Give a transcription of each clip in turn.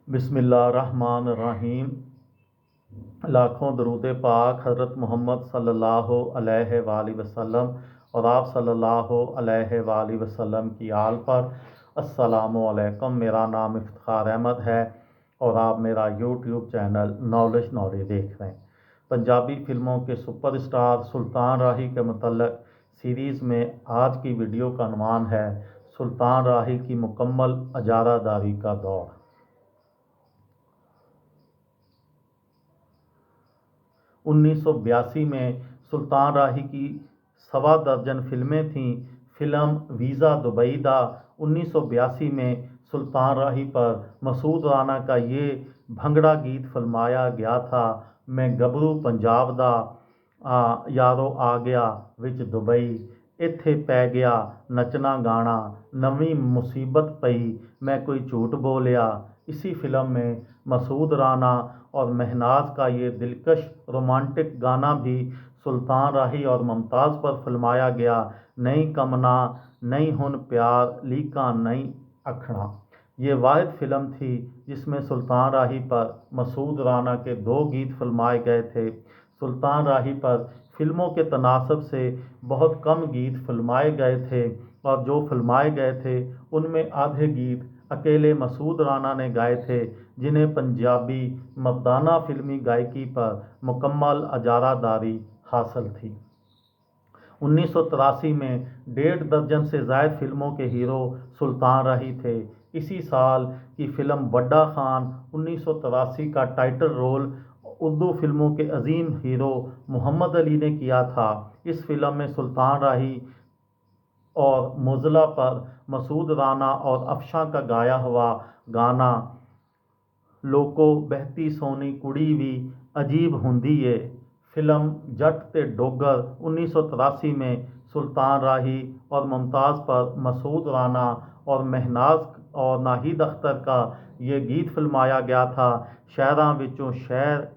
बिस्मिल्लाहिर्रहमानिर्रहीम। लाखों दरूद पाक हज़रत मोहम्मद सल्लल्लाहु अलैहि वसल्लम और आप सल्लल्लाहु अलैहि वसल्लम की आल पर। अस्सलामु अलैकुम। मेरा नाम इफ्तिखार अहमद है और आप मेरा यूट्यूब चैनल नॉलेज नॉलेज देख रहे हैं। पंजाबी फ़िल्मों के सुपरस्टार सुल्तान राही के मुतल्लिक़ सीरीज़ में आज की वीडियो का उन्वान है सुल्तान राही की मुकम्मल अजारादारी का दौर। 1982 में सुल्तान राही की 1.25 दर्जन फिल्में थीं। फिल्म वीज़ा दुबई दा 1982 में सुल्तान राही पर मसूद राना का ये भंगड़ा गीत फिल्माया गया था। मैं गबरू पंजाब दा यारो आ गया विच दुबई, इत्थे पै गया नचना गाना, नवी मुसीबत पई मैं कोई झूठ बोलिया। इसी फिल्म में मसूद राना और महनाज का ये दिलकश रोमांटिक गाना भी सुल्तान राही और मुमताज़ पर फिल्माया गया। नई कमना नई हुन प्यार लीका नई अखना, ये वाहिद फिल्म थी जिसमें सुल्तान राही पर मसूद राना के 2 गीत फिल्माए गए थे। सुल्तान राही पर फिल्मों के तनासब से बहुत कम गीत फिल्माए गए थे और जो फिल्माए गए थे उनमें आधे गीत अकेले मसूद राना ने गाए थे, जिन्हें पंजाबी मर्दाना फिल्मी गायकी पर मुकम्मल अजारादारी हासिल थी। 1983 में 1.5 दर्जन से ज़ायद फिल्मों के हीरो सुल्तान राही थे। इसी साल की फिल्म बड्डा खान 1983 का टाइटल रोल उर्दू फिल्मों के अजीम हीरो मोहम्मद अली ने किया था। इस फिल्म में सुल्तान राही और मुज़ला पर मसूद राना और अफशां का गाया हुआ गाना लोको बहती सोनी कुड़ी भी अजीब हुंदी है। फिल्म जट ते डोगर 1983 में सुल्तान राही और मुमताज़ पर मसूद राना और महनाज और नाहिद अख्तर का ये गीत फिल्माया गया था। शहरां विचों शहर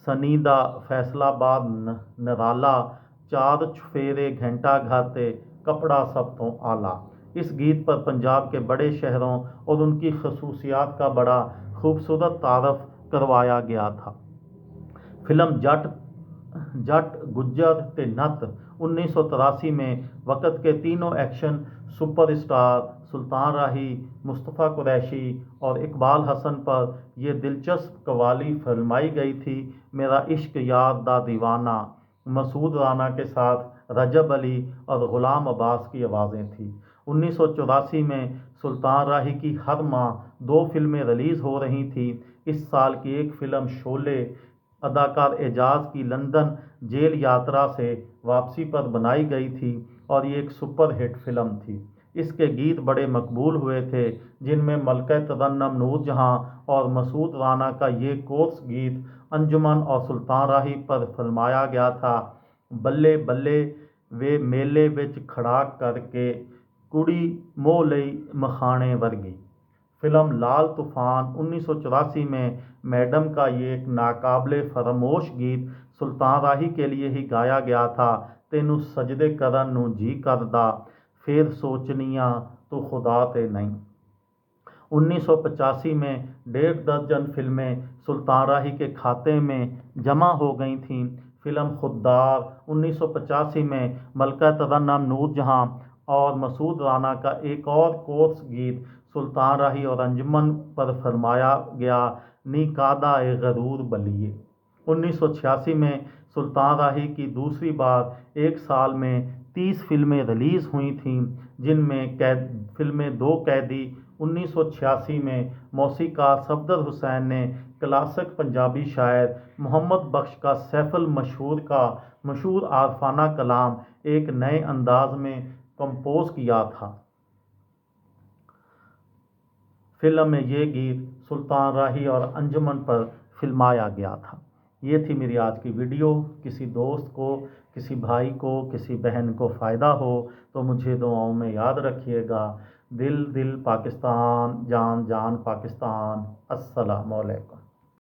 सनीदा फैसलाबाद नराला, 4 चुफेरे घंटा घर ते कपड़ा सब तो आला। इस गीत पर पंजाब के बड़े शहरों और उनकी खसूसियात का बड़ा खूबसूरत तारफ़ करवाया गया था। फिल्म जट गुज्जर ते नत 1983 में वक़्त के तीनों एक्शन सुपरस्टार सुल्तान राही, मुस्तफ़ा कुरैशी और इकबाल हसन पर यह दिलचस्प कव्वाली फिल्माई गई थी। मेरा इश्क यार दा दीवाना मसूद राना के साथ रजब अली और ग़ुलाम अब्बास की आवाज़ें थीं। 1984 में सुल्तान राही की हर माह 2 फिल्में रिलीज़ हो रही थीं। इस साल की एक फ़िल्म शोले अदाकार एजाज की लंदन जेल यात्रा से वापसी पर बनाई गई थी और ये एक सुपर हिट फिल्म थी। इसके गीत बड़े मकबूल हुए थे, जिनमें मलका तरन्नुम नूरजहां और मसूद राना का ये कोर्स गीत अंजुमन और सुल्तान राही पर फिल्माया गया था। बल्ले बल्ले वे मेले विच खड़ा करके कुड़ी मोह लई मखाने वर्गी। फिल्म लाल तूफ़ान 1984 में मैडम का ये एक नाकाबिले फरामोश गीत सुल्तान राही के लिए ही गाया गया था। तेनू सजदे करन नू जी करदा फिर सोचनिया तो खुदा ते नहीं। 1985 में 1.5 दर्जन फिल्में सुल्तान राही के खाते में जमा हो गई थीं। फिल्म खुद्दार 1985 में मलका तरन्नुम नूरजहां और मसूद राना का एक और कोर्स गीत सुल्तान राही और अंजुमन पर फरमाया गया, नी कादा ए गरूर बलिए। 1986 में सुल्तान राही की दूसरी बार एक साल में 30 फिल्में रिलीज़ हुई थीं, जिनमें फिल्में 2 कैदी 1986 में मौसीकार सफदर हुसैन ने क्लासिक पंजाबी शायर मोहम्मद बख्श का सैफुल मशहूर का मशहूर आरफाना कलाम एक नए अंदाज में कंपोज किया था। फिल्म में ये गीत सुल्तान राही और अंजुमन पर फिल्माया गया था। ये थी मेरी आज की वीडियो। किसी दोस्त को, किसी भाई को, किसी बहन को फ़ायदा हो तो मुझे दुआओं में याद रखिएगा। दिल दिल पाकिस्तान, जान जान पाकिस्तान। अस्सलामु अलैकुम।